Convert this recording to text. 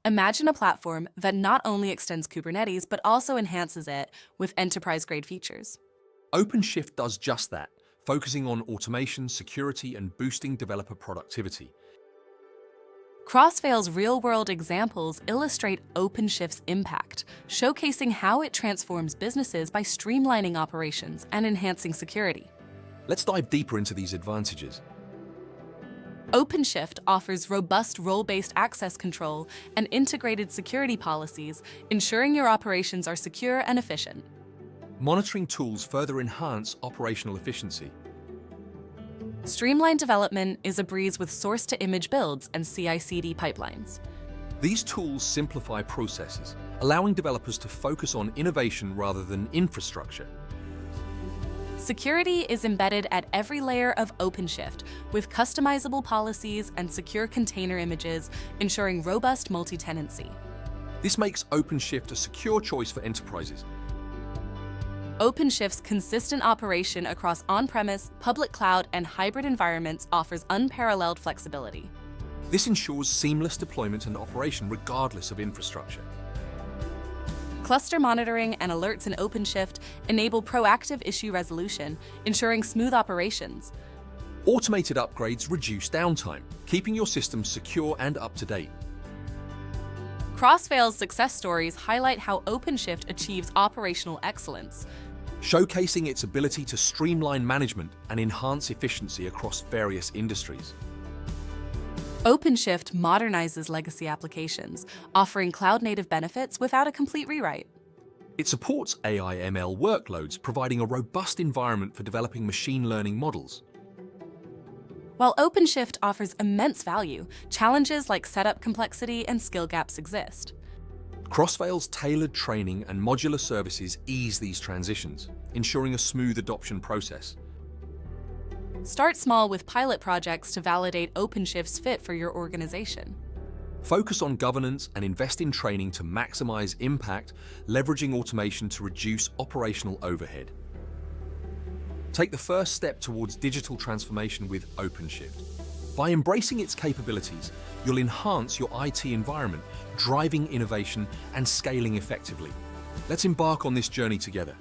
Imagine a platform that not only extends Kubernetes, but also enhances it with enterprise-grade features. OpenShift does just that, focusing on automation, security, and boosting developer productivity. Crossvale's real-world examples illustrate OpenShift's impact, showcasing how it transforms businesses by streamlining operations and enhancing security. Let's dive deeper into these advantages. OpenShift offers robust role-based access control and integrated security policies, ensuring your operations are secure and efficient. Monitoring tools further enhance operational efficiency. Streamlined development is a breeze with source-to-image builds and CI/CD pipelines. These tools simplify processes, allowing developers to focus on innovation rather than infrastructure. Security is embedded at every layer of OpenShift, with customizable policies and secure container images, ensuring robust multi-tenancy. This makes OpenShift a secure choice for enterprises. OpenShift's consistent operation across on-premise, public cloud, and hybrid environments offers unparalleled flexibility. This ensures seamless deployment and operation regardless of infrastructure. Cluster monitoring and alerts in OpenShift enable proactive issue resolution, ensuring smooth operations. Automated upgrades reduce downtime, keeping your system secure and up to date. Crossvale's success stories highlight how OpenShift achieves operational excellence, showcasing its ability to streamline management and enhance efficiency across various industries. OpenShift modernizes legacy applications, offering cloud-native benefits without a complete rewrite. It supports AI/ML workloads, providing a robust environment for developing machine learning models. While OpenShift offers immense value, challenges like setup complexity and skill gaps exist. Crossvale's tailored training and modular services ease these transitions, ensuring a smooth adoption process. Start small with pilot projects to validate OpenShift's fit for your organization. Focus on governance and invest in training to maximize impact, leveraging automation to reduce operational overhead. Take the first step towards digital transformation with OpenShift. By embracing its capabilities, you'll enhance your IT environment, driving innovation and scaling effectively. Let's embark on this journey together.